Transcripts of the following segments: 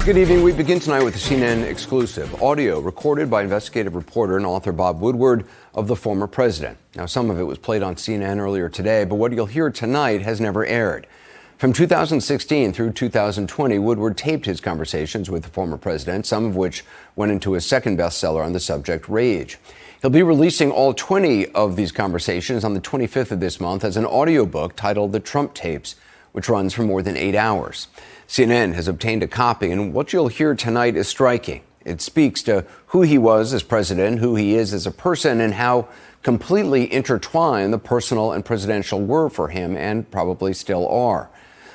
Good evening. We begin tonight with a CNN exclusive audio recorded by investigative reporter and author Bob Woodward of the former president. Now, some of it was played on CNN earlier today, but what you'll hear tonight has never aired. From 2016 through 2020, Woodward taped his conversations with the former president, some of which went into his second bestseller on the subject, Rage. He'll be releasing all 20 of these conversations on the 25th of this month as an audiobook titled The Trump Tapes, which runs for more than 8 hours. CNN has obtained a copy, and what you'll hear tonight is striking. It speaks to who he was as president, who he is as a person, and how completely intertwined the personal and presidential were for him, and probably still are.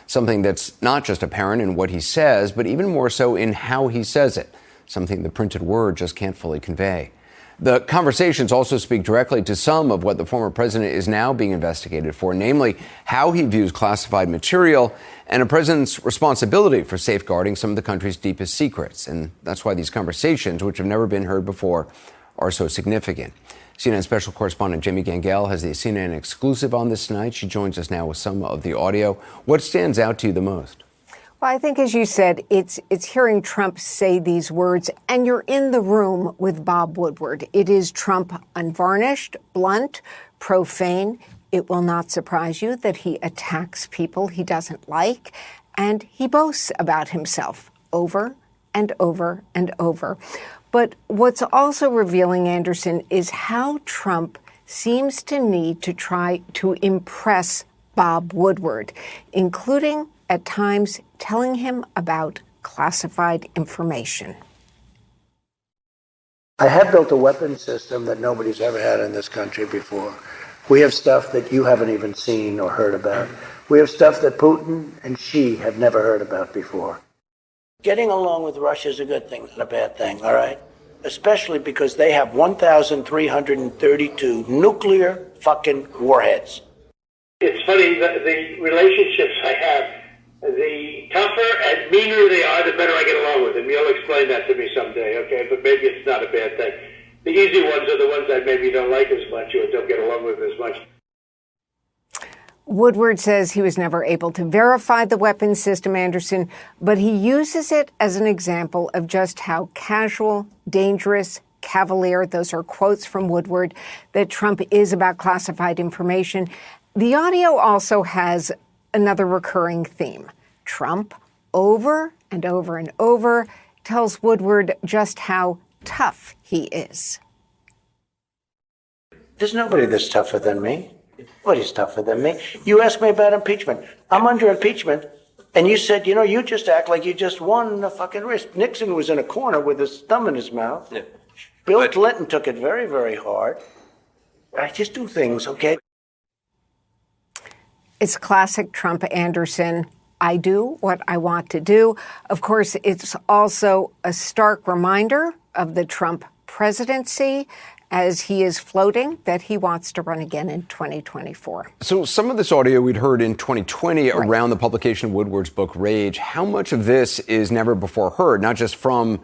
Something that's not just apparent in what he says, but even more so in how he says it, something the printed word just can't fully convey. The conversations also speak directly to some of what the former president is now being investigated for, namely how he views classified material and a president's responsibility for safeguarding some of the country's deepest secrets. And that's why these conversations, which have never been heard before, are so significant. CNN special correspondent Jamie Gangel has the CNN exclusive on this tonight. She joins us now with some of the audio. What stands out to you the most? Well, I think, as you said, it's hearing Trump say these words, and you're in the room with Bob Woodward. It is Trump unvarnished, blunt, profane. It will not surprise you that he attacks people he doesn't like, and he boasts about himself over and over and over. But what's also revealing, Anderson, is how Trump seems to need to try to impress Bob Woodward, including at times telling him about classified information. I have built a weapons system that nobody's ever had in this country before. We have stuff that you haven't even seen or heard about. We have stuff that Putin and Xi have never heard about before. Getting along with Russia is a good thing, not a bad thing, all right? Especially because they have 1,332 nuclear fucking warheads. It's funny, the relationships I have, the tougher and meaner they are, the better I get along with them. You'll explain that to me someday, okay? But maybe it's not a bad thing. The easy ones are the ones I maybe don't like as much or don't get along with as much. Woodward says he was never able to verify the weapons system, Anderson, but he uses it as an example of just how casual, dangerous, cavalier, those are quotes from Woodward, that Trump is about classified information. The audio also has another recurring theme. Trump, over and over and over, tells Woodward just how tough he is. There's nobody that's tougher than me. Nobody's tougher than me. You asked me about impeachment. I'm under impeachment, and you said, you just act like you just won the fucking race. Nixon was in a corner with his thumb in his mouth. Yeah. Bill Clinton took it very, very hard. I just do things, okay? It's classic Trump, Anderson. I do what I want to do. Of course, it's also a stark reminder of the Trump presidency as he is floating that he wants to run again in 2024. So some of this audio we'd heard in 2020 around the publication of Woodward's book, Rage. How much of this is never before heard, not just from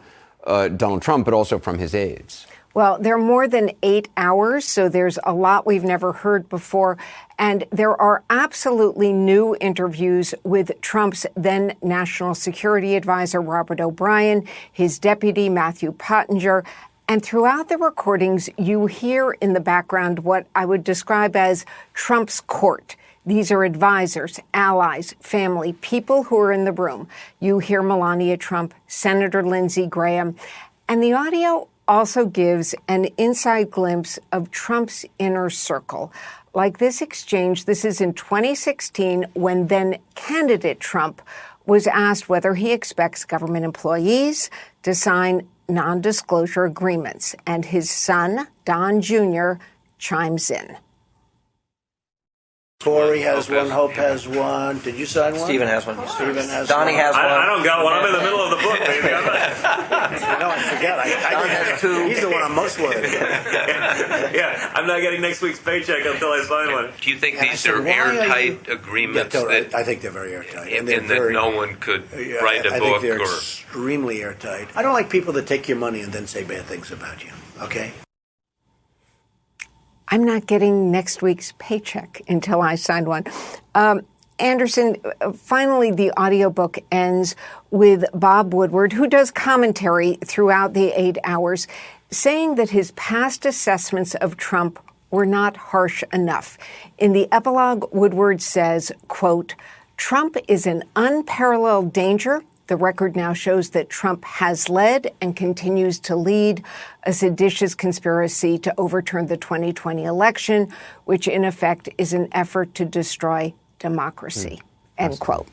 Donald Trump, but also from his aides? Well, there are more than 8 hours, so there's a lot we've never heard before. And there are absolutely new interviews with Trump's then National Security Advisor, Robert O'Brien, his deputy, Matthew Pottinger. And throughout the recordings, you hear in the background what I would describe as Trump's court. These are advisors, allies, family, people who are in the room. You hear Melania Trump, Senator Lindsey Graham, and the audio also gives an inside glimpse of Trump's inner circle. Like this exchange, this is in 2016, when then candidate Trump was asked whether he expects government employees to sign non-disclosure agreements. And his son, Don Jr., chimes in. Corey has one, Hope has one. Did you sign one? Stephen has one. Stephen has Donnie one. has one. I don't got one. I'm in the middle of the book, baby. I forget. I have two. He's the one I'm most worried about. Yeah, I'm not getting next week's paycheck until I sign one. Do you think these are airtight agreements? I think they're very airtight. And that no one could write a book? I think they're extremely airtight. I don't like people that take your money and then say bad things about you, okay? I'm not getting next week's paycheck until I sign one. Anderson, finally, the audiobook ends with Bob Woodward, who does commentary throughout the 8 hours, saying that his past assessments of Trump were not harsh enough. In the epilogue, Woodward says, quote, "Trump is an unparalleled danger. The record now shows that Trump has led and continues to lead a seditious conspiracy to overturn the 2020 election, which in effect is an effort to destroy democracy." End quote.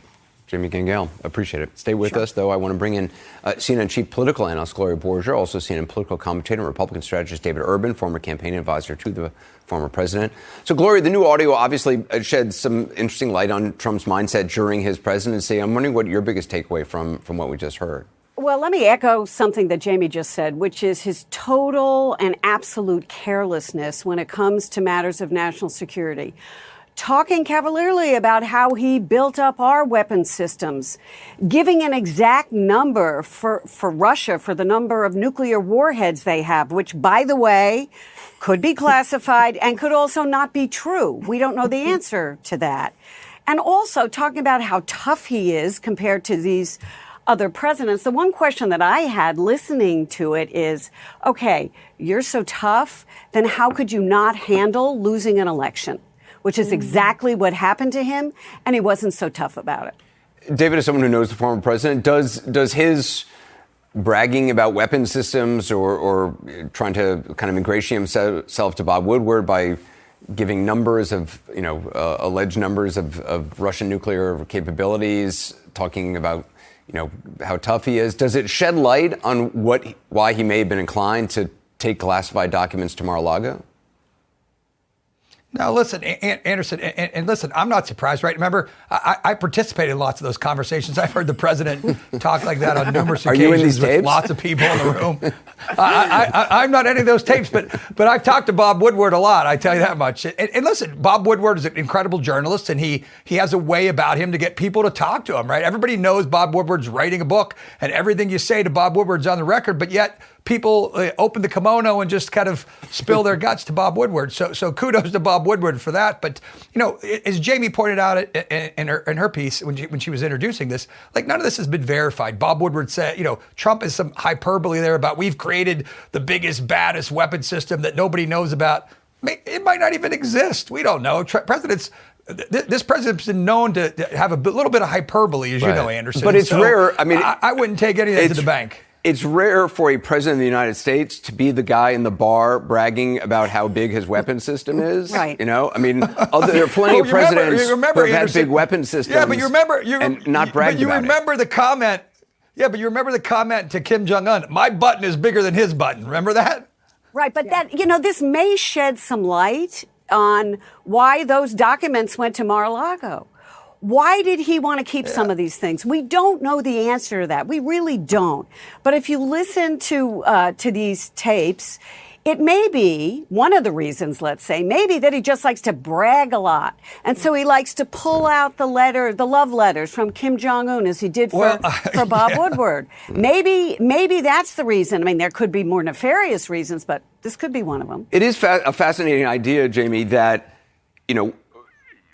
Jamie Gangel, appreciate it. Stay with us, though. I want to bring in CNN chief political analyst Gloria Borger, also CNN political commentator and Republican strategist David Urban, former campaign advisor to the former president. So, Gloria, the new audio obviously sheds some interesting light on Trump's mindset during his presidency. I'm wondering what your biggest takeaway from what we just heard. Well, let me echo something that Jamie just said, which is his total and absolute carelessness when it comes to matters of national security. Talking cavalierly about how he built up our weapons systems, giving an exact number for Russia for the number of nuclear warheads they have, which, by the way, could be classified and could also not be true. We don't know the answer to that. And also talking about how tough he is compared to these other presidents. The one question that I had listening to it is, okay, you're so tough, then how could you not handle losing an election? Which is exactly what happened to him, and he wasn't so tough about it. David, as someone who knows the former president, does his bragging about weapon systems or trying to kind of ingratiate himself to Bob Woodward by giving numbers of, alleged numbers of Russian nuclear capabilities, talking about, how tough he is, does it shed light on why he may have been inclined to take classified documents to Mar-a-Lago? Now, listen, Anderson, and listen, I'm not surprised, right? Remember, I participated in lots of those conversations. I've heard the president talk like that on numerous occasions. Are you in these with tapes? Lots of people in the room. I'm not any of those tapes, but I've talked to Bob Woodward a lot, I tell you that much. And listen, Bob Woodward is an incredible journalist, and he has a way about him to get people to talk to him, right? Everybody knows Bob Woodward's writing a book, and everything you say to Bob Woodward's on the record, but yet people open the kimono and just kind of spill their guts to Bob Woodward. So kudos to Bob Woodward for that. But, as Jamie pointed out in her piece when she was introducing this, like none of this has been verified. Bob Woodward said, Trump is some hyperbole there about we've created the biggest, baddest weapon system that nobody knows about. It might not even exist. We don't know. This president's been known to have a little bit of hyperbole, as you know, Anderson. But it's rare. I mean, I wouldn't take any of that to the bank. It's rare for a president of the United States to be the guy in the bar bragging about how big his weapon system is. Right. There are plenty of presidents who have had big weapon systems. Yeah, but you remember, and not bragged about it. But you remember the comment. Yeah, but you remember the comment to Kim Jong-un. My button is bigger than his button. Remember that? Right, but this may shed some light on why those documents went to Mar-a-Lago. Why did he want to keep some of these things? We don't know the answer to that. We really don't. But if you listen to these tapes, it may be one of the reasons, let's say, maybe that he just likes to brag a lot. And so he likes to pull out the love letters from Kim Jong-un as he did for Bob Woodward. Maybe that's the reason. I mean, there could be more nefarious reasons, but this could be one of them. It is a fascinating idea, Jamie, that,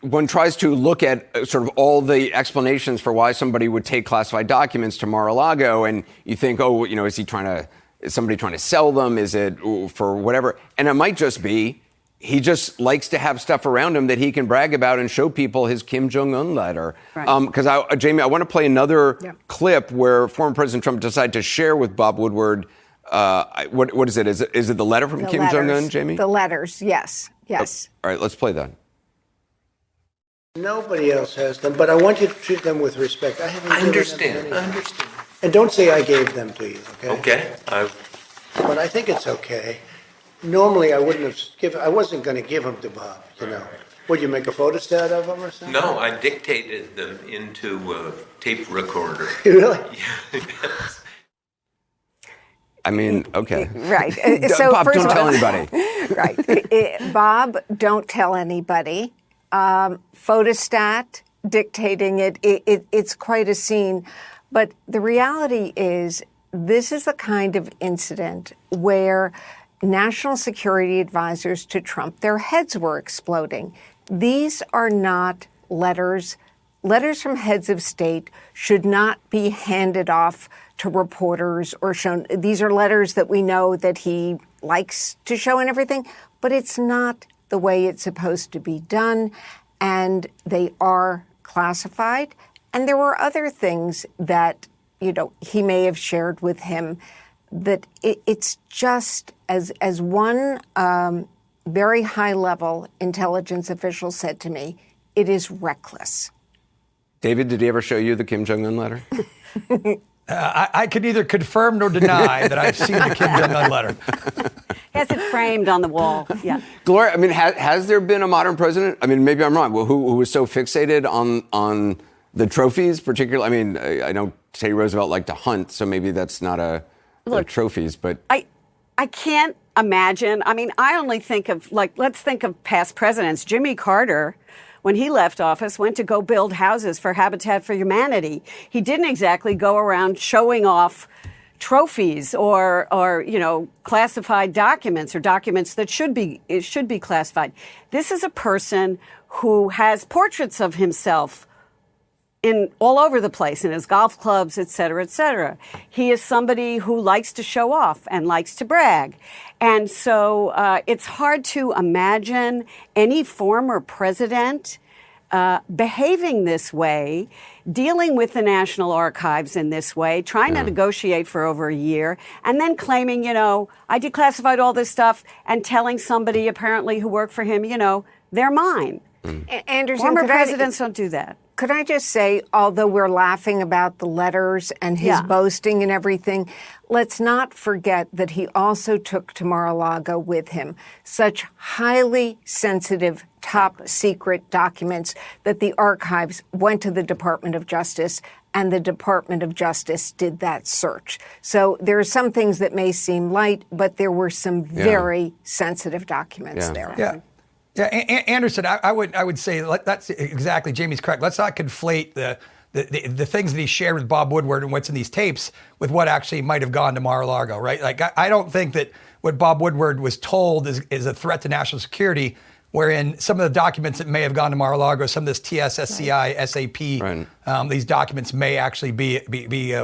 one tries to look at sort of all the explanations for why somebody would take classified documents to Mar-a-Lago, and you think, is somebody trying to sell them? Is it for whatever? And it might just be he just likes to have stuff around him that he can brag about and show people his Kim Jong-un letter. Right. Because, Jamie, I want to play another clip where former President Trump decided to share with Bob Woodward. What is it? Is it the letter from Kim Jong-un, Jamie? The letters, yes. All right, let's play that. Nobody else has them, but I want you to treat them with respect. I haven't given them I understand. And don't say I gave them to you, okay? Okay. But I think it's okay. Normally, I wasn't going to give them to Bob, Would you make a photostat of them or something? No, I dictated them into a tape recorder. Really? Yes. I mean, okay. Right. So Bob, don't tell anybody. Right. Bob, don't tell anybody. Photostat, dictating it. It's quite a scene. But the reality is, this is the kind of incident where national security advisors to Trump, their heads were exploding. These are not letters letters from heads of state should not be handed off to reporters or shown. These are letters that we know that he likes to show and everything, but it's not the way it's supposed to be done, and they are classified. And there were other things that, he may have shared with him that it's just, as one very high-level intelligence official said to me, it is reckless. David, did he ever show you the Kim Jong-un letter? I can neither confirm nor deny that I've seen the Kim Jong-un letter. He has it framed on the wall. Yeah. Gloria, I mean, has there been a modern president? I mean, maybe I'm wrong. Who was so fixated on the trophies, particularly? I mean, I know Teddy Roosevelt liked to hunt, so maybe that's not a trophies. But I can't imagine. I mean, I only think of, let's think of past presidents. Jimmy Carter, when he left office, went to go build houses for Habitat for Humanity. He didn't exactly go around showing off trophies or classified documents or documents that should be classified. This is a person who has portraits of himself in all over the place, in his golf clubs, et cetera, et cetera. He is somebody who likes to show off and likes to brag. And so it's hard to imagine any former president behaving this way, dealing with the National Archives in this way, trying to negotiate for over a year, and then claiming, I declassified all this stuff, and telling somebody apparently who worked for him, they're mine. Anderson, former presidents don't do that. Could I just say, although we're laughing about the letters and his boasting and everything, let's not forget that he also took to Mar-a-Lago with him such highly sensitive, top secret documents that the archives went to the Department of Justice, and the Department of Justice did that search. So there are some things that may seem light, but there were some very sensitive documents there. Yeah. Yeah, Anderson, I would say that's exactly, Jamie's correct. Let's not conflate the things that he shared with Bob Woodward and what's in these tapes with what actually might have gone to Mar-a-Lago, right? Like, I don't think that what Bob Woodward was told is a threat to national security, wherein some of the documents that may have gone to Mar-a-Lago, some of this TSSCI, SAP, these documents may actually be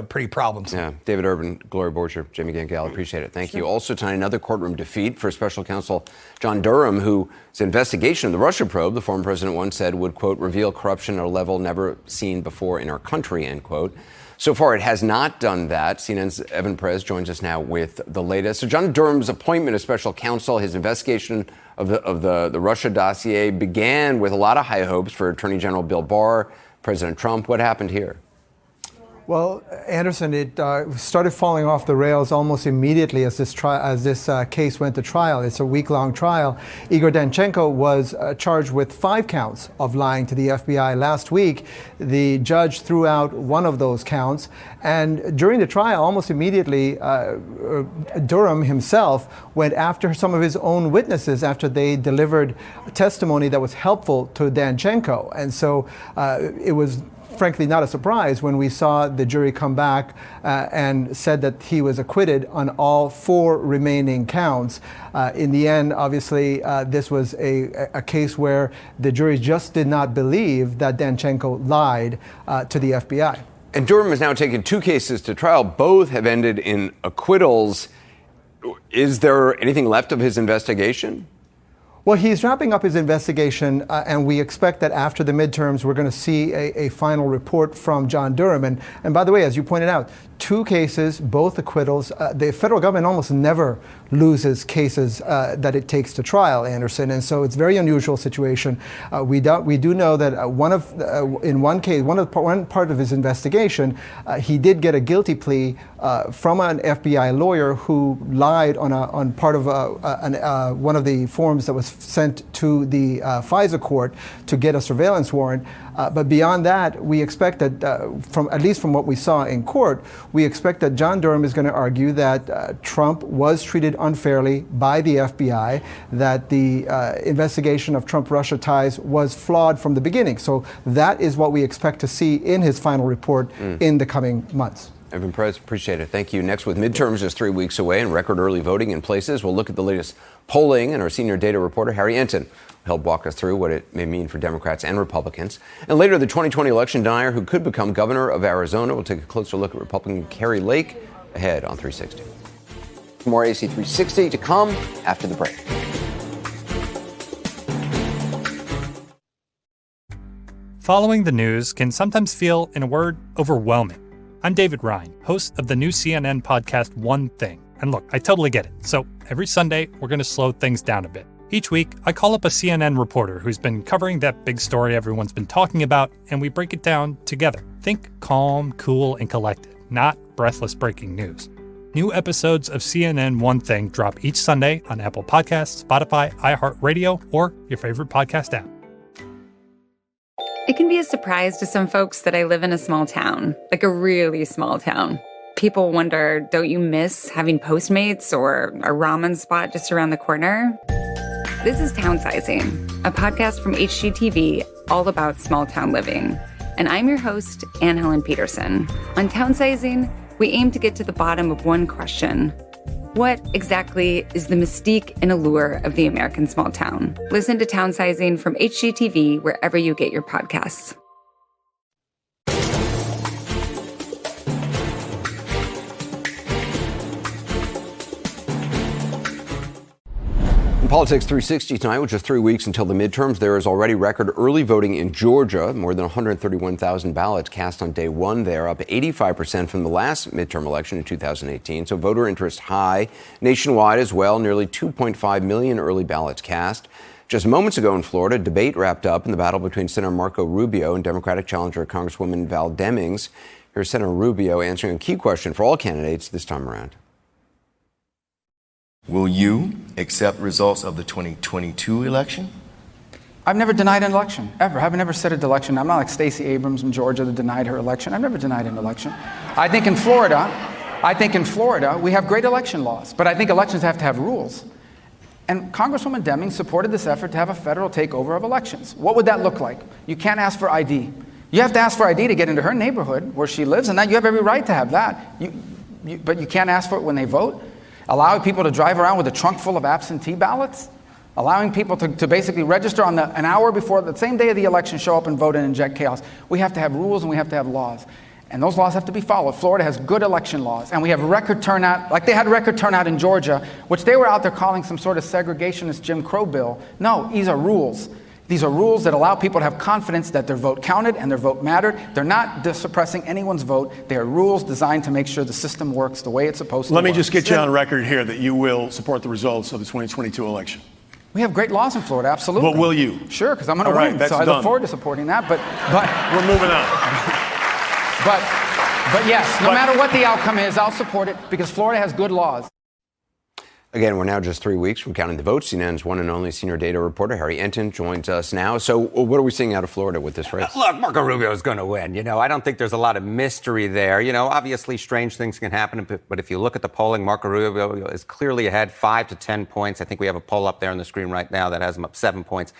pretty problems. Yeah, David Urban, Gloria Borger, Jamie Gangel, appreciate it. Thank you. Also tonight, another courtroom defeat for special counsel John Durham, whose investigation of the Russia probe, the former president once said, would, quote, reveal corruption at a level never seen before in our country, end quote. So far, it has not done that. CNN's Evan Perez joins us now with the latest. So John Durham's appointment as special counsel, his investigation of the Russia dossier began with a lot of high hopes for Attorney General Bill Barr, President Trump. What happened here? Well, Anderson, it started falling off the rails almost immediately as this case went to trial. It's a week-long trial. Igor Danchenko was charged with 5 counts of lying to the FBI. Last week, the judge threw out one of those counts. And during the trial, almost immediately, Durham himself went after some of his own witnesses after they delivered testimony that was helpful to Danchenko. And so it was frankly not a surprise when we saw the jury come back and said that he was acquitted on all 4 remaining counts. In the end, obviously, this was a case where the jury just did not believe that Danchenko lied to the FBI. And Durham has now taken 2 cases to trial. Both have ended in acquittals. Is there anything left of his investigation? Well, he's wrapping up his investigation, and we expect that after the midterms, we're going to see a final report from John Durham. And by the way, as you pointed out, 2 cases, both acquittals. The federal government almost never loses cases that it takes to trial, Anderson, and so it's a very unusual situation. We do know that in one case, one part of his investigation, he did get a guilty plea from an FBI lawyer who lied on part of one of the forms that was sent to the FISA court to get a surveillance warrant. But beyond that, we expect that, at least from what we saw in court, we expect that John Durham is going to argue that Trump was treated unfairly by the FBI, that the investigation of Trump-Russia ties was flawed from the beginning. So that is what we expect to see in his final report in the coming months. Evan Perez, appreciate it. Thank you. Next, with midterms just 3 weeks away and record early voting in places, we'll look at the latest polling, and our senior data reporter, Harry Enton, will help walk us through what it may mean for Democrats and Republicans. And later, the 2020 election denier who could become governor of Arizona will take a closer look at Republican Kari Lake ahead on 360. More AC 360 to come after the break. Following the news can sometimes feel, in a word, overwhelming. I'm David Ryan, host of the new CNN podcast, One Thing. And look, I totally get it. So every Sunday, we're going to slow things down a bit. Each week, I call up a CNN reporter who's been covering that big story everyone's been talking about, and we break it down together. Think calm, cool, and collected, not breathless breaking news. New episodes of CNN One Thing drop each Sunday on Apple Podcasts, Spotify, iHeartRadio, or your favorite podcast app. It can be a surprise to some folks that I live in a small town, like a really small town. People wonder, don't you miss having Postmates or a ramen spot just around the corner? This is Townsizing, a podcast from HGTV all about small town living. And I'm your host, Anne Helen Peterson. On Townsizing, we aim to get to the bottom of one question. What exactly is the mystique and allure of the American small town? Listen to Townsizing from HGTV wherever you get your podcasts. In Politics 360 tonight, which is 3 weeks until the midterms, there is already record early voting in Georgia. More than 131,000 ballots cast on day one there, up 85% from the last midterm election in 2018. So voter interest high. Nationwide as well, nearly 2.5 million early ballots cast. Just moments ago in Florida, debate wrapped up in the battle between Senator Marco Rubio and Democratic challenger Congresswoman Val Demings. Here's Senator Rubio answering a key question for all candidates this time around. Will you accept results of the 2022 election? I've never denied an election, ever. I've never said an election. I'm not like Stacey Abrams in Georgia that denied her election. I've never denied an election. I think in Florida, we have great election laws, but I think elections have to have rules. And Congresswoman Demings supported this effort to have a federal takeover of elections. What would that look like? You can't ask for ID. You have to ask for ID to get into her neighborhood where she lives, and that you have every right to have that. But you can't ask for it when they vote. Allowing people to drive around with a trunk full of absentee ballots, allowing people to basically register on an hour before the same day of the election, show up and vote and inject chaos. We have to have rules and we have to have laws. And those laws have to be followed. Florida has good election laws, and we have record turnout, like they had record turnout in Georgia, which they were out there calling some sort of segregationist Jim Crow bill. No, these are rules. These are rules that allow people to have confidence that their vote counted and their vote mattered. They're not suppressing anyone's vote. They are rules designed to make sure the system works the way it's supposed to. Let me just get you on record here that you will support the results of the 2022 election. We have great laws in Florida, absolutely. But will you? Sure, because I'm going to win. So I look forward to supporting that. But we're moving on. But yes, no matter what the outcome is, I'll support it because Florida has good laws. Again, we're now just 3 weeks from counting the votes. CNN's one and only senior data reporter, Harry Enton, joins us now. So what are we seeing out of Florida with this race? Look, Marco Rubio is going to win. I don't think there's a lot of mystery there. Obviously strange things can happen, but if you look at the polling, Marco Rubio is clearly ahead 5 to 10 points. I think we have a poll up there on the screen right now that has him up 7 points.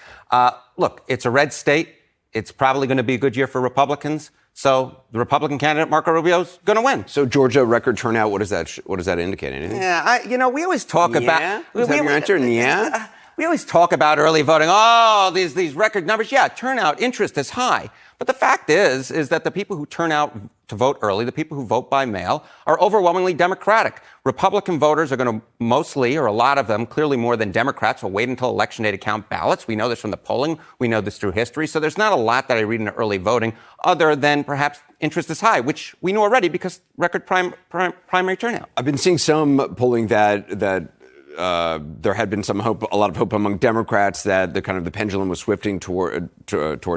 Look, it's a red state. It's probably going to be a good year for Republicans. So the Republican candidate, Marco Rubio's going to win. So Georgia record turnout, what does that indicate? Anything? Yeah, we always talk about... Is that your answer? Yeah? We always talk about early voting. Oh, these record numbers. Yeah, turnout, interest is high. But the fact is that the people who turn out to vote early, the people who vote by mail, are overwhelmingly Democratic. Republican voters are going to mostly, or a lot of them, clearly more than Democrats, will wait until Election Day to count ballots. We know this from the polling. We know this through history. So there's not a lot that I read in early voting other than perhaps interest is high, which we know already because record primary turnout. I've been seeing some polling that there had been a lot of hope among Democrats that the pendulum was swifting toward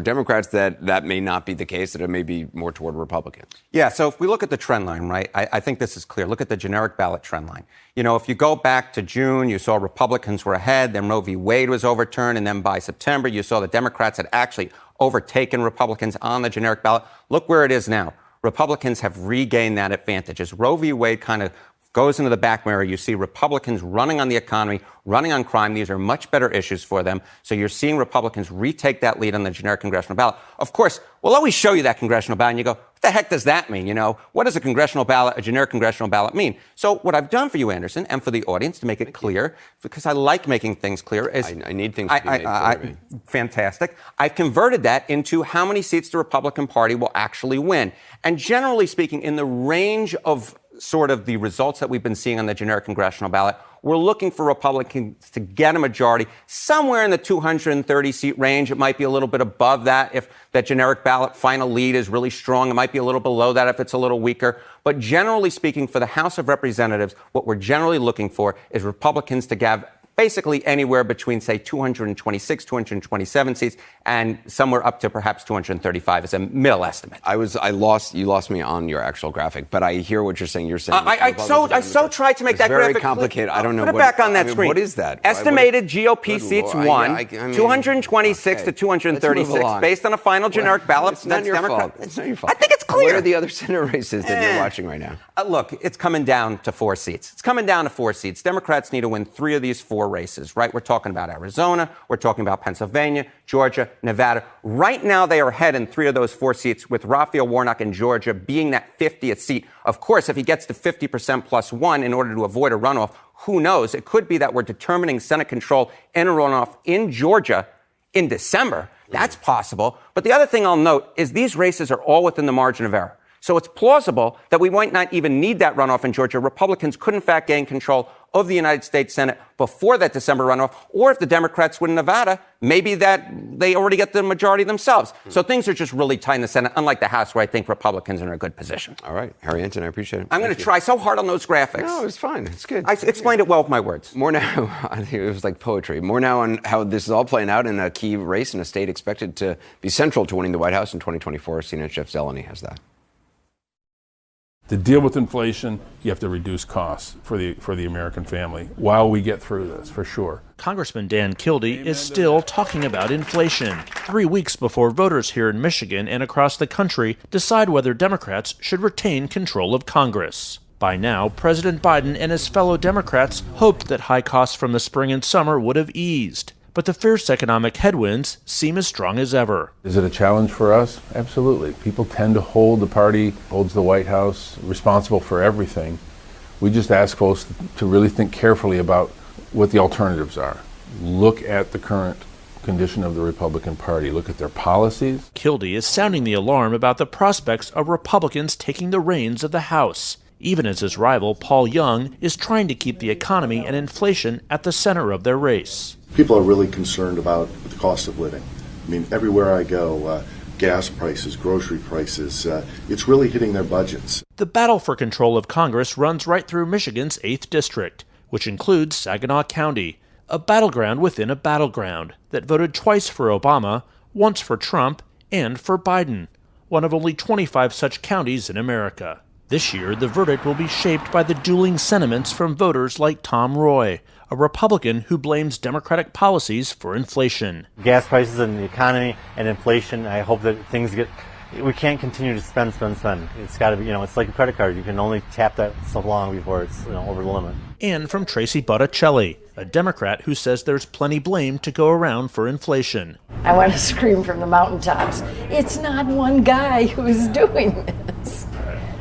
Democrats, that may not be the case, that it may be more toward Republicans. Yeah, so if we look at the trend line, right, I think this is clear. Look at the generic ballot trend line. If you go back to June, you saw Republicans were ahead, then Roe v. Wade was overturned, and then by September, you saw the Democrats had actually overtaken Republicans on the generic ballot. Look where it is now. Republicans have regained that advantage. As Roe v. Wade kind of goes into the back mirror. You see Republicans running on the economy, running on crime. These are much better issues for them. So you're seeing Republicans retake that lead on the generic congressional ballot. Of course, we'll always show you that congressional ballot and you go, what the heck does that mean? You know, what does a congressional ballot, a generic congressional ballot mean? So what I've done for you, Anderson, and for the audience to make it clear, because I like making things clear, is I need things to be made clear to me. Fantastic. I've converted that into how many seats the Republican Party will actually win. And generally speaking, in the range of sort of the results that we've been seeing on the generic congressional ballot, we're looking for Republicans to get a majority somewhere in the 230-seat range. It might be a little bit above that if that generic ballot final lead is really strong. It might be a little below that if it's a little weaker. But generally speaking, for the House of Representatives, what we're generally looking for is Republicans to have basically anywhere between, say, 226, 227 seats, and somewhere up to perhaps 235 is a middle estimate. You lost me on your actual graphic, but I hear what you're saying. You're saying I so tried to make that very graphic complicated. I don't know. Put it back on that screen. What is that? Estimated GOP seats won 226 to 236 based on a final generic ballot. It's not your fault. It's not your fault. I think it's clear. What are the other Senate races that you're watching right now? Look, it's coming down to 4 seats. It's coming down to 4 seats. Democrats need to win 3 of these 4 races, right? We're talking about Arizona. We're talking about Pennsylvania, Georgia, Nevada. Right now, they are ahead in 3 of those 4 seats, with Raphael Warnock in Georgia being that 50th seat. Of course, if he gets to 50% plus 1 in order to avoid a runoff, who knows? It could be that we're determining Senate control in a runoff in Georgia in December. That's possible. But the other thing I'll note is these races are all within the margin of error. So it's plausible that we might not even need that runoff in Georgia. Republicans could, in fact, gain control of the United States Senate before that December runoff. Or if the Democrats win Nevada, maybe that they already get the majority themselves. So things are just really tight in the Senate, unlike the House, where I think Republicans are in a good position. All right. Harry Anton, I appreciate it. I'm going to try so hard on those graphics. No, it's fine. It's good. I explained it well with my words. More now. I think it was like poetry. More now on how this is all playing out in a key race in a state expected to be central to winning the White House in 2024. CNN Jeff Zeleny has that. To deal with inflation, you have to reduce costs for the American family while we get through this, for sure. Congressman Dan Kildee is still talking about inflation 3 weeks before voters here in Michigan and across the country decide whether Democrats should retain control of Congress. By now, President Biden and his fellow Democrats hoped that high costs from the spring and summer would have eased. But the fierce economic headwinds seem as strong as ever. Is it a challenge for us? Absolutely. People tend to hold the party, holds the White House responsible for everything. We just ask folks to really think carefully about what the alternatives are. Look at the current condition of the Republican Party. Look at their policies. Kildee is sounding the alarm about the prospects of Republicans taking the reins of the House, even as his rival, Paul Young, is trying to keep the economy and inflation at the center of their race. People are really concerned about the cost of living. I mean, everywhere I go, gas prices, grocery prices, it's really hitting their budgets. The battle for control of Congress runs right through Michigan's 8th District, which includes Saginaw County, a battleground within a battleground that voted twice for Obama, once for Trump, and for Biden, one of only 25 such counties in America. This year, the verdict will be shaped by the dueling sentiments from voters like Tom Roy, a Republican who blames Democratic policies for inflation. Gas prices and the economy and inflation, I hope that we can't continue to spend. It's got to be, it's like a credit card. You can only tap that so long before it's over the limit. And from Tracy Botticelli, a Democrat who says there's plenty blame to go around for inflation. I want to scream from the mountaintops. It's not one guy who's doing this.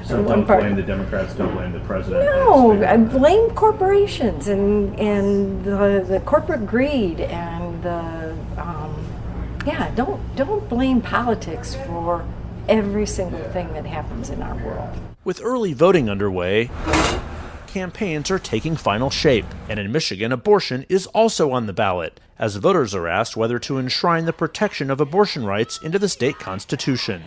So don't blame the Democrats, don't blame the president. No, I blame corporations and the corporate greed and don't blame politics for every single thing that happens in our world. With early voting underway, campaigns are taking final shape, and in Michigan, abortion is also on the ballot, as voters are asked whether to enshrine the protection of abortion rights into the state constitution.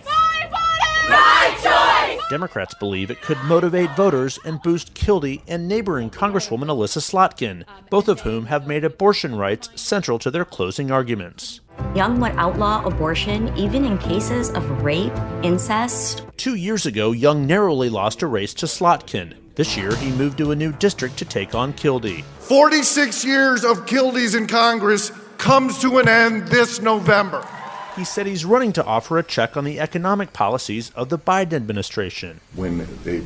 Democrats believe it could motivate voters and boost Kildee and neighboring Congresswoman Alyssa Slotkin, both of whom have made abortion rights central to their closing arguments. Young would outlaw abortion even in cases of rape, incest. 2 years ago, Young narrowly lost a race to Slotkin. This year, he moved to a new district to take on Kildee. 46 years of Kildee's in Congress comes to an end this November. he said he's running to offer a check on the economic policies of the Biden administration. When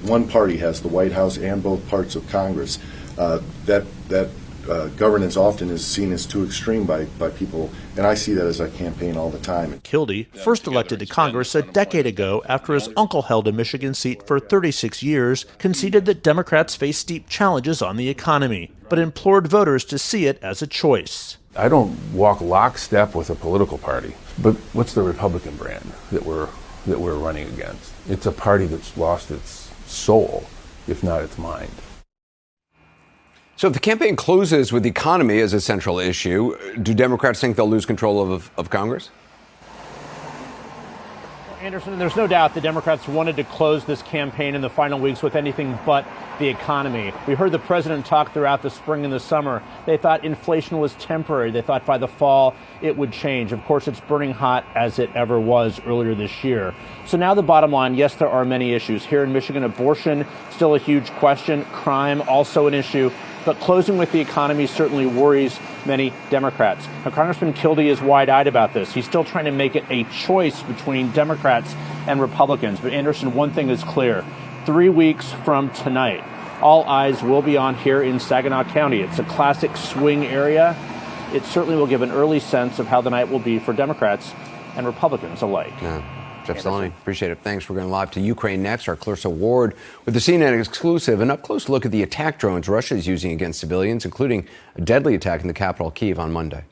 one party has the White House and both parts of Congress, that governance often is seen as too extreme by people, and I see that as I campaign all the time. Kildee, first elected to Congress a decade ago after his uncle held a Michigan seat for 36 years, conceded that Democrats face steep challenges on the economy, but implored voters to see it as a choice. I don't walk lockstep with a political party, but what's the Republican brand that we're running against? It's a party that's lost its soul, if not its mind. So if the campaign closes with the economy as a central issue, do Democrats think they'll lose control of Congress? Anderson, there's no doubt the Democrats wanted to close this campaign in the final weeks with anything but the economy. We heard the president talk throughout the spring and the summer. They thought inflation was temporary. They thought by the fall it would change. Of course, it's burning hot as it ever was earlier this year. So now the bottom line, yes, there are many issues. Here in Michigan, abortion, still a huge question. Crime, also an issue. But closing with the economy certainly worries many Democrats. Now, Congressman Kildee is wide-eyed about this. He's still trying to make it a choice between Democrats and Republicans. But Anderson, one thing is clear. 3 weeks from tonight, all eyes will be on here in Saginaw County. It's a classic swing area. It certainly will give an early sense of how the night will be for Democrats and Republicans alike. Yeah. Jeff Stellani, appreciate it. Thanks. We're going live to Ukraine next. Our Clarissa Ward with the CNN exclusive, an up-close look at the attack drones Russia is using against civilians, including a deadly attack in the capital, Kyiv, on Monday.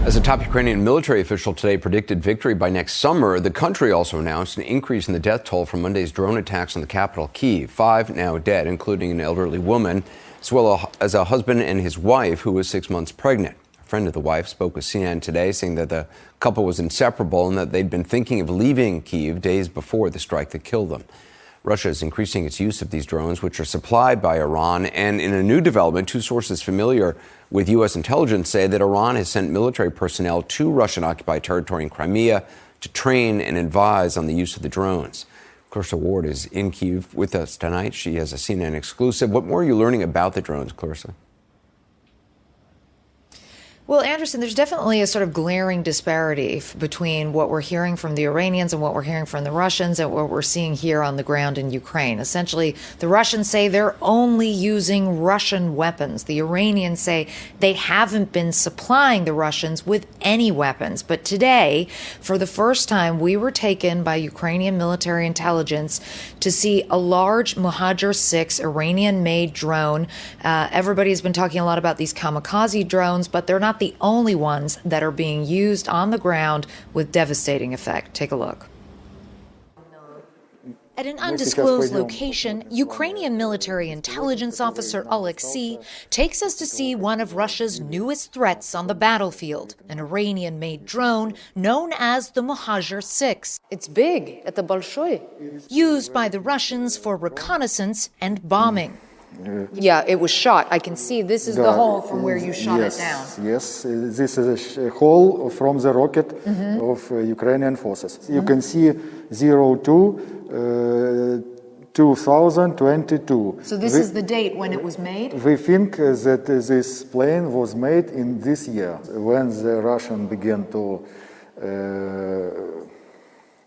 As a top Ukrainian military official today predicted victory by next summer, the country also announced an increase in the death toll from Monday's drone attacks on the capital, Kyiv. 5 now dead, including an elderly woman, as well as a husband and his wife, who was 6 months pregnant. A friend of the wife spoke with CNN today, saying that the couple was inseparable and that they'd been thinking of leaving Kyiv days before the strike that killed them. Russia is increasing its use of these drones, which are supplied by Iran. And in a new development, 2 sources familiar with U.S. intelligence say that Iran has sent military personnel to Russian-occupied territory in Crimea to train and advise on the use of the drones. Clarissa Ward is in Kyiv with us tonight. She has a CNN exclusive. What more are you learning about the drones, Clarissa? Well, Anderson, there's definitely a sort of glaring disparity between what we're hearing from the Iranians and what we're hearing from the Russians and what we're seeing here on the ground in Ukraine. Essentially, the Russians say they're only using Russian weapons. The Iranians say they haven't been supplying the Russians with any weapons. But today, for the first time, we were taken by Ukrainian military intelligence to see a large Mohajer-6 Iranian-made drone. Everybody's been talking a lot about these kamikaze drones, but they're not the only ones that are being used on the ground with devastating effect. Take a look. At an undisclosed location, Ukrainian military intelligence officer Alexei takes us to see one of Russia's newest threats on the battlefield, an Iranian-made drone known as the Mohajer-6. It's big, это большой. Used by the Russians for reconnaissance and bombing. Yeah, it was shot. I can see this is the hole from where you shot it down. Yes, this is a hole from the rocket of Ukrainian forces. You can see 02/2022. So this is the date when it was made? We think that this plane was made in this year, when the Russians began to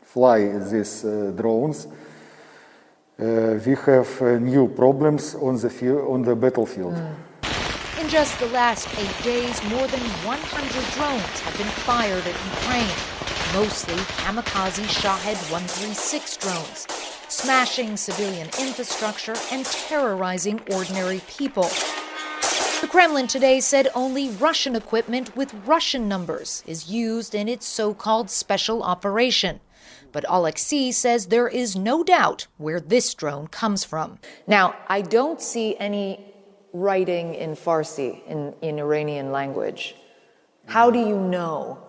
fly these drones. We have new problems on the battlefield. In just the last 8 days, more than 100 drones have been fired at Ukraine, mostly kamikaze Shahed 136 drones, smashing civilian infrastructure and terrorizing ordinary people. The Kremlin today said only Russian equipment with Russian numbers is used in its so-called special operation. But Alexei says there is no doubt where this drone comes from. Now, I don't see any writing in Farsi, in Iranian language. How do you know?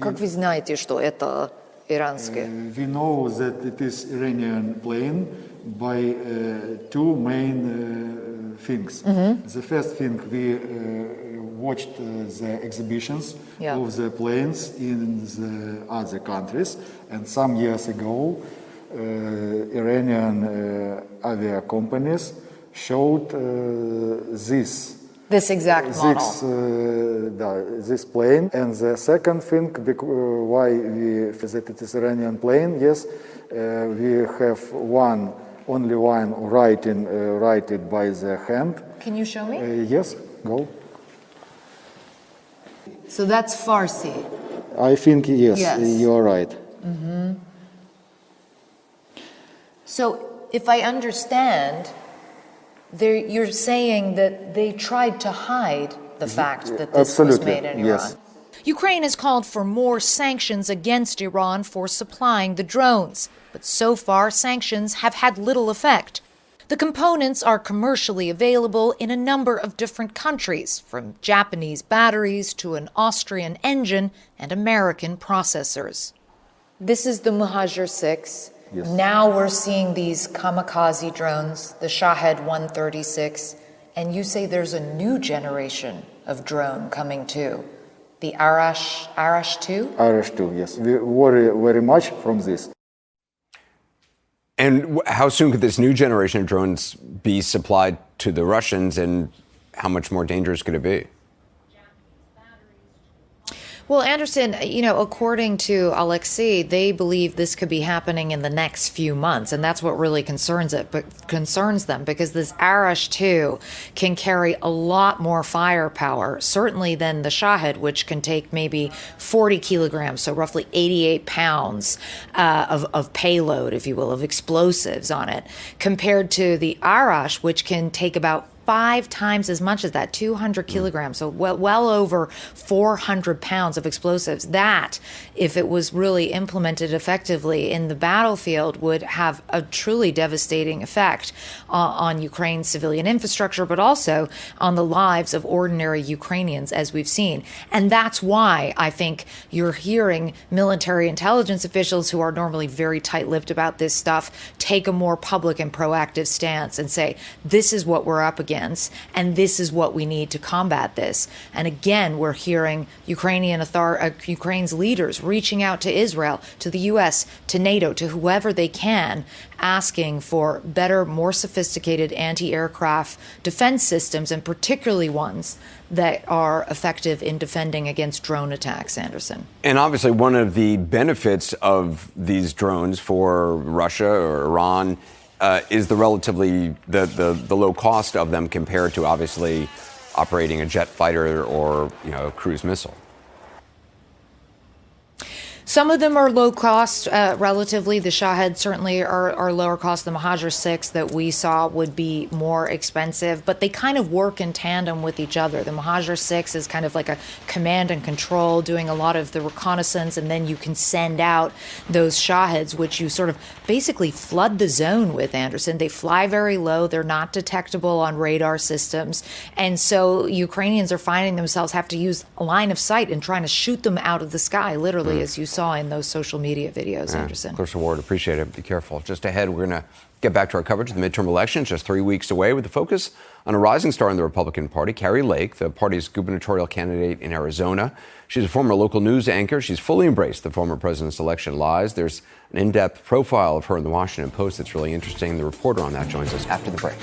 Как вы знаете, что это иранское? We know that it is Iranian plane by 2 main things. The first thing, we watched the exhibitions of the planes in the other countries, and some years ago Iranian avia companies showed this This exact model. This plane. And the second thing, why that it is Iranian plane, yes, we have only one writing by the hand. Can you show me? Yes, go. So that's Farsi. I think, yes. You're right. Mm-hmm. So if I understand, you're saying that they tried to hide the fact that this was made in Iran. Yes. Ukraine has called for more sanctions against Iran for supplying the drones, but so far sanctions have had little effect. The components are commercially available in a number of different countries, from Japanese batteries to an Austrian engine and American processors. This is the Muhajir 6. Yes. Now we're seeing these kamikaze drones, the Shahed 136, and you say there's a new generation of drone coming too. The Arash 2? Arash 2, yes. We worry very much from this. And how soon could this new generation of drones be supplied to the Russians, and how much more dangerous could it be? Well, Anderson, according to Alexei, they believe this could be happening in the next few months, and that's what really concerns them, because this Arash 2 can carry a lot more firepower, certainly than the Shahed, which can take maybe 40 kilograms, so roughly 88 pounds of payload, if you will, of explosives on it, compared to the Arash, which can take about 5 times as much as that, 200 kilograms, so well over 400 pounds of explosives. That, if it was really implemented effectively in the battlefield, would have a truly devastating effect on Ukraine's civilian infrastructure, but also on the lives of ordinary Ukrainians, as we've seen. And that's why I think you're hearing military intelligence officials who are normally very tight-lipped about this stuff take a more public and proactive stance and say, this is what we're up against, and this is what we need to combat this. And again, we're hearing Ukraine's leaders reaching out to Israel, to the U.S., to NATO, to whoever they can, asking for better, more sophisticated anti-aircraft defense systems, and particularly ones that are effective in defending against drone attacks, Anderson. And obviously one of the benefits of these drones for Russia or Iran is the relatively the low cost of them compared to obviously operating a jet fighter or a cruise missile. Some of them are low cost, relatively. The Shahed certainly are lower cost. The Muhajir 6 that we saw would be more expensive, but they kind of work in tandem with each other. The Muhajir 6 is kind of like a command and control, doing a lot of the reconnaissance, and then you can send out those Shaheds, which you sort of basically flood the zone with, Anderson. They fly very low. They're not detectable on radar systems. And so Ukrainians are finding themselves have to use a line of sight and trying to shoot them out of the sky, literally, as you saw in those social media videos, Anderson. Clarissa Ward, appreciate it. Be careful. Just ahead, we're going to get back to our coverage of the midterm elections, just 3 weeks away, with the focus on a rising star in the Republican Party, Kari Lake, the party's gubernatorial candidate in Arizona. She's a former local news anchor. She's fully embraced the former president's election lies. There's an in-depth profile of her in the Washington Post that's really interesting. The reporter on that joins us after the break.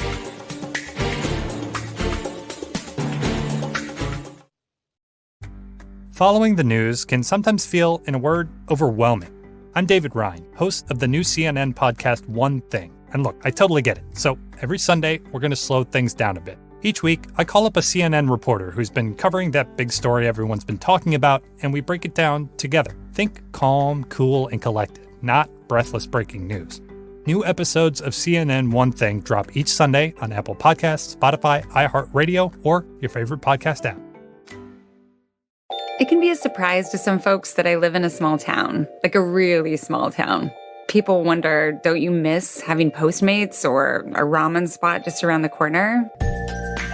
Following the news can sometimes feel, in a word, overwhelming. I'm David Ryan, host of the new CNN podcast, One Thing. And look, I totally get it. So every Sunday, we're going to slow things down a bit. Each week, I call up a CNN reporter who's been covering that big story everyone's been talking about, and we break it down together. Think calm, cool, and collected, not breathless breaking news. New episodes of CNN One Thing drop each Sunday on Apple Podcasts, Spotify, iHeartRadio, or your favorite podcast app. It can be a surprise to some folks that I live in a small town, like a really small town. People wonder, don't you miss having Postmates or a ramen spot just around the corner?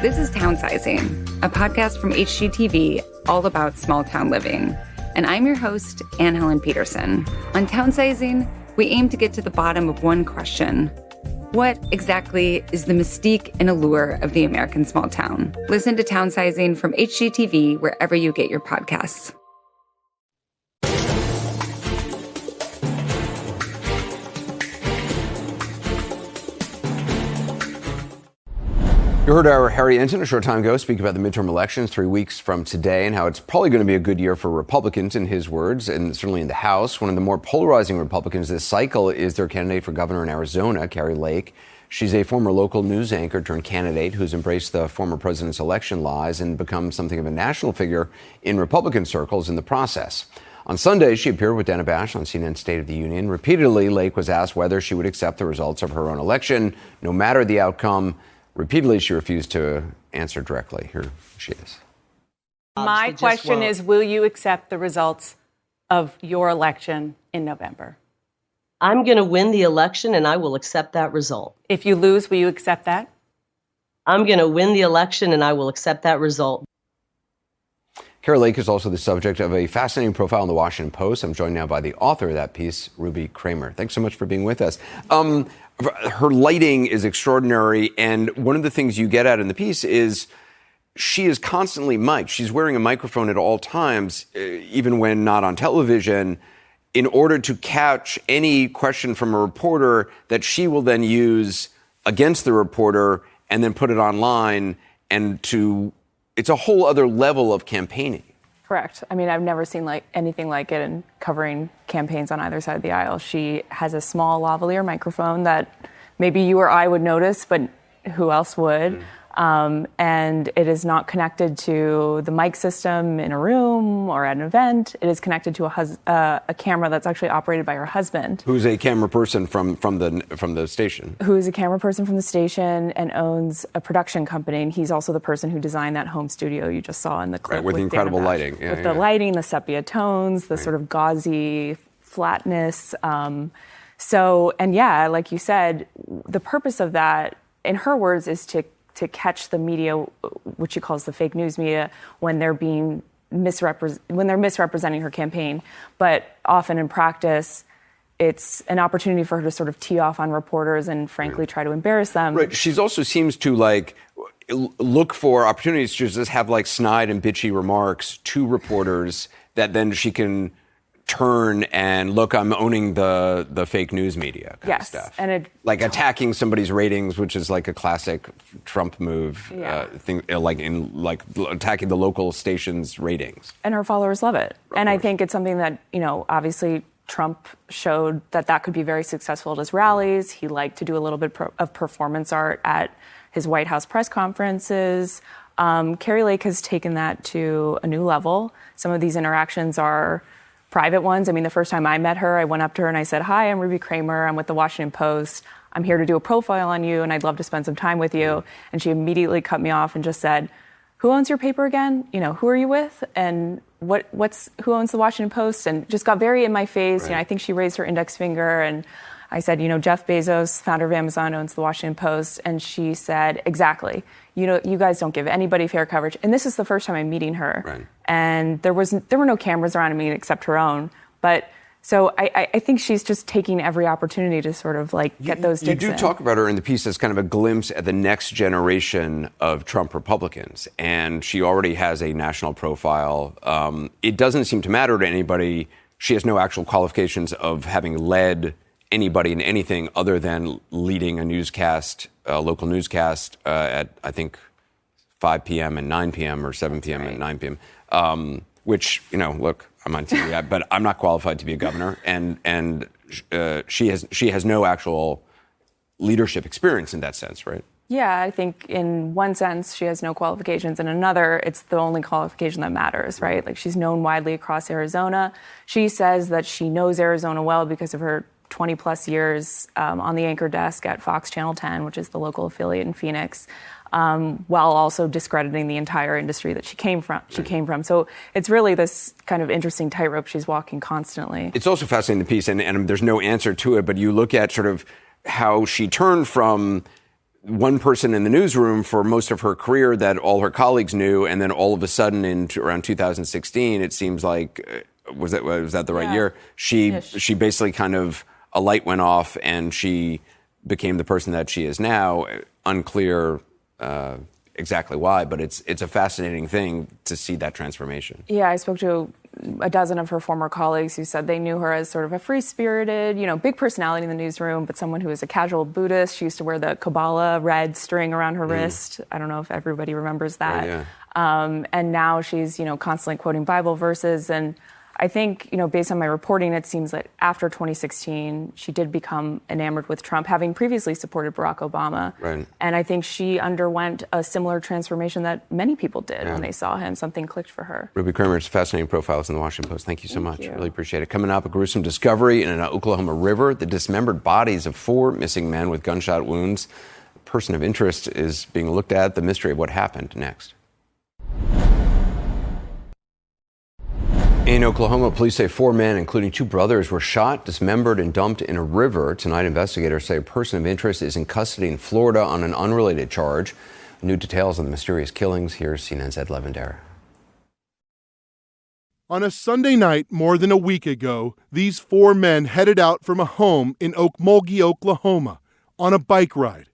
This is Downsizing, a podcast from HGTV all about small town living. And I'm your host, Anne Helen Peterson. On Downsizing, we aim to get to the bottom of one question. What exactly is the mystique and allure of the American small town? Listen to Downsizing from HGTV wherever you get your podcasts. You heard our Harry Ensign a short time ago speak about the midterm elections 3 weeks from today and how it's probably going to be a good year for Republicans, in his words, and certainly in the House. One of the more polarizing Republicans this cycle is their candidate for governor in Arizona, Kari Lake. She's a former local news anchor turned candidate who's embraced the former president's election lies and become something of a national figure in Republican circles in the process. On Sunday, she appeared with Dana Bash on CNN's State of the Union. Repeatedly, Lake was asked whether she would accept the results of her own election, no matter the outcome. Repeatedly, she refused to answer directly. Here she is. My question is, will you accept the results of your election in November? I'm going to win the election, and I will accept that result. If you lose, will you accept that? I'm going to win the election, and I will accept that result. Kari Lake is also the subject of a fascinating profile in the Washington Post. I'm joined now by the author of that piece, Ruby Kramer. Thanks so much for being with us. Her lighting is extraordinary, and one of the things you get at in the piece is she is constantly mic'd. She's wearing a microphone at all times, even when not on television, in order to catch any question from a reporter that she will then use against the reporter and then put it online. And it's a whole other level of campaigning. Correct. I mean, I've never seen anything like it in covering campaigns on either side of the aisle. She has a small lavalier microphone that maybe you or I would notice, but who else would? And it is not connected to the mic system in a room or at an event. It is connected to a camera that's actually operated by her husband, who's a camera person from the station. Who is a camera person from the station and owns a production company. And he's also the person who designed that home studio you just saw in the clip. Right, with the incredible lighting. With the lighting, the sepia tones, the sort of gauzy flatness. And like you said, the purpose of that, in her words, is to catch the media, which she calls the fake news media, when they're misrepresenting her campaign. But often in practice, it's an opportunity for her to sort of tee off on reporters and frankly try to embarrass them. Right. She also seems to look for opportunities to just have snide and bitchy remarks to reporters that then she can turn and look, I'm owning the fake news media kind of stuff. And attacking somebody's ratings, which is like a classic Trump move thing, attacking the local station's ratings. And her followers love it. And I think it's something that, obviously Trump showed that could be very successful at his rallies. He liked to do a little bit of performance art at his White House press conferences. Kari Lake has taken that to a new level. Some of these interactions are private ones. I mean, the first time I met her, I went up to her and I said, "Hi, I'm Ruby Kramer. I'm with the Washington Post. I'm here to do a profile on you, and I'd love to spend some time with you." And she immediately cut me off and just said, "Who owns your paper again? Who are you with? And who owns the Washington Post?" And just got very in my face. Right. I think she raised her index finger, and I said, Jeff Bezos, founder of Amazon, owns the Washington Post. And she said, "Exactly. You guys don't give anybody fair coverage." And this is the first time I'm meeting her. Right. And there were no cameras around me except her own. But so I think she's just taking every opportunity to sort of get those digs in. You do talk about her in the piece as kind of a glimpse at the next generation of Trump Republicans. And she already has a national profile. It doesn't seem to matter to anybody. She has no actual qualifications of having led anybody in anything other than leading a newscast, a local newscast at, I think, 5 p.m. and 9 p.m. or 7 p.m. and 9 p.m., which, look, I'm on TV, but I'm not qualified to be a governor. And she has no actual leadership experience in that sense, right? Yeah, I think in one sense she has no qualifications. In another, it's the only qualification that matters, right? She's known widely across Arizona. She says that she knows Arizona well because of her 20 plus years on the anchor desk at Fox Channel 10, which is the local affiliate in Phoenix, while also discrediting the entire industry that she came from. So it's really this kind of interesting tightrope she's walking constantly. It's also fascinating, the piece, and there's no answer to it, but you look at sort of how she turned from one person in the newsroom for most of her career that all her colleagues knew, and then all of a sudden around 2016, it seems like, was that the right year? She basically kind of, a light went off and she became the person that she is now. Unclear exactly why, but it's a fascinating thing to see that transformation. Yeah, I spoke to a dozen of her former colleagues who said they knew her as sort of a free-spirited, big personality in the newsroom, but someone who was a casual Buddhist. She used to wear the Kabbalah red string around her wrist. I don't know if everybody remembers that. Right, yeah. And now she's, constantly quoting Bible verses. And I think, based on my reporting, it seems that after 2016, she did become enamored with Trump, having previously supported Barack Obama. Right. And I think she underwent a similar transformation that many people did when they saw him. Something clicked for her. Ruby Kramer's fascinating profiles in the Washington Post. Thank you so much. you. Really appreciate it. Coming up, a gruesome discovery in an Oklahoma river. The dismembered bodies of 4 missing men with gunshot wounds. A person of interest is being looked at. The mystery of what happened next. In Oklahoma, police say 4 men, including 2 brothers, were shot, dismembered, and dumped in a river. Tonight, investigators say a person of interest is in custody in Florida on an unrelated charge. New details on the mysterious killings. Here's CNN's Ed Levendare. On a Sunday night more than a week ago, these 4 men headed out from a home in Okmulgee, Oklahoma, on a bike ride.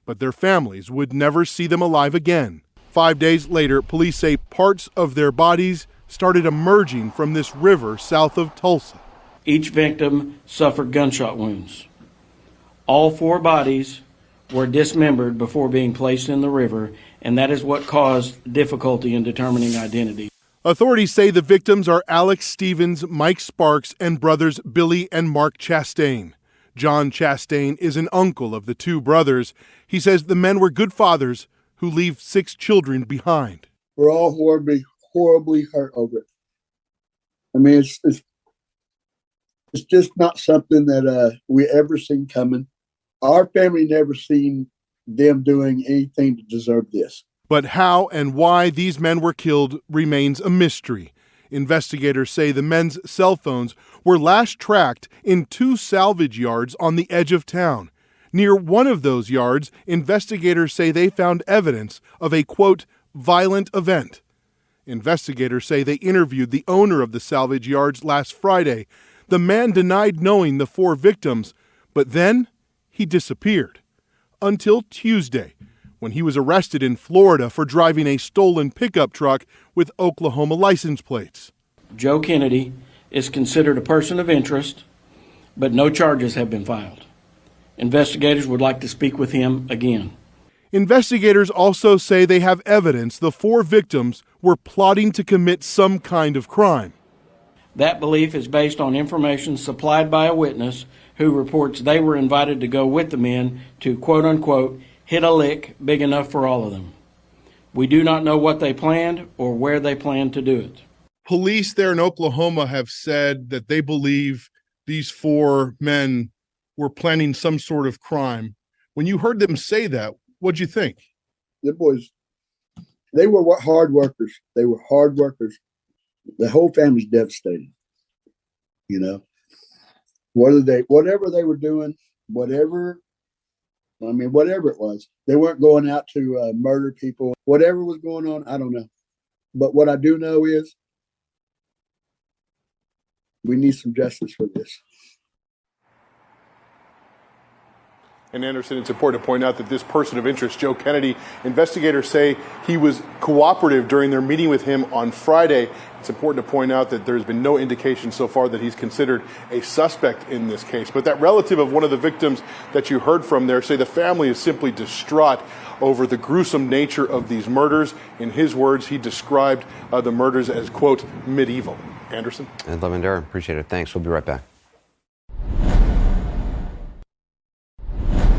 But their families would never see them alive again. 5 days later, police say parts of their bodies started emerging from this river south of Tulsa. Each victim suffered gunshot wounds. All 4 bodies were dismembered before being placed in the river, and that is what caused difficulty in determining identity. Authorities say the victims are Alex Stevens, Mike Sparks, and brothers Billy and Mark Chastain. John Chastain is an uncle of the 2 brothers. He says the men were good fathers who leave 6 children behind. We're all horribly hurt over it. I mean, it's just not something that we ever seen coming. Our family never seen them doing anything to deserve this. But how and why these men were killed remains a mystery. Investigators say the men's cell phones were last tracked in 2 salvage yards on the edge of town. Near one of those yards, investigators say they found evidence of a, quote, violent event. Investigators say they interviewed the owner of the salvage yards last Friday. The man denied knowing the 4 victims, but then he disappeared. Until Tuesday, when he was arrested in Florida for driving a stolen pickup truck with Oklahoma license plates. Joe Kennedy is considered a person of interest, but no charges have been filed. Investigators would like to speak with him again. Investigators also say they have evidence the 4 victims were plotting to commit some kind of crime. That belief is based on information supplied by a witness who reports they were invited to go with the men to, quote unquote, hit a lick big enough for all of them. We do not know what they planned or where they planned to do it. Police there in Oklahoma have said that they believe these 4 men were planning some sort of crime. When you heard them say that, what'd you think? The boys, they were hard workers. They were hard workers. The whole family's devastated. Whatever they were doing, whatever it was, they weren't going out to murder people. Whatever was going on, I don't know. But what I do know is we need some justice for this. And Anderson, it's important to point out that this person of interest, Joe Kennedy, investigators say he was cooperative during their meeting with him on Friday. It's important to point out that there's been no indication so far that he's considered a suspect in this case. But that relative of one of the victims that you heard from there say the family is simply distraught over the gruesome nature of these murders. In his words, he described the murders as, quote, medieval. Anderson? And Levendare, appreciate it. Thanks. We'll be right back.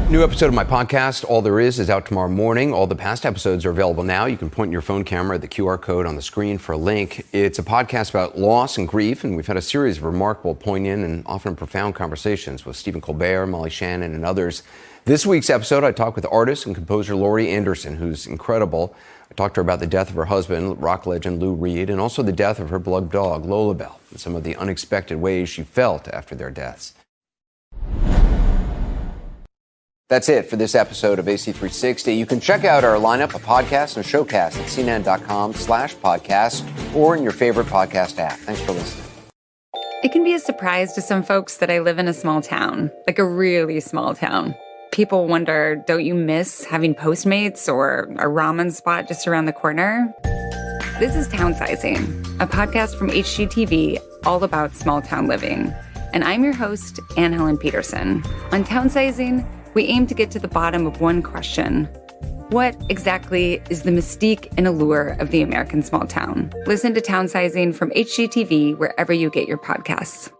New episode of my podcast, All There Is out tomorrow morning. All the past episodes are available now. You can point your phone camera at the QR code on the screen for a link. It's a podcast about loss and grief, and we've had a series of remarkable, poignant, and often profound conversations with Stephen Colbert, Molly Shannon, and others. This week's episode, I talked with artist and composer Laurie Anderson, who's incredible. I talked to her about the death of her husband, rock legend Lou Reed, and also the death of her beloved dog, Lola Bell, and some of the unexpected ways she felt after their deaths. That's it for this episode of AC360. You can check out our lineup of podcasts and showcasts at cnn.com/podcast or in your favorite podcast app. Thanks for listening. It can be a surprise to some folks that I live in a small town, like a really small town. People wonder, don't you miss having Postmates or a ramen spot just around the corner? This is Townsizing, a podcast from HGTV all about small town living. And I'm your host, Anne Helen Peterson. On Townsizing, we aim to get to the bottom of one question. What exactly is the mystique and allure of the American small town? Listen to Townsizing from HGTV wherever you get your podcasts.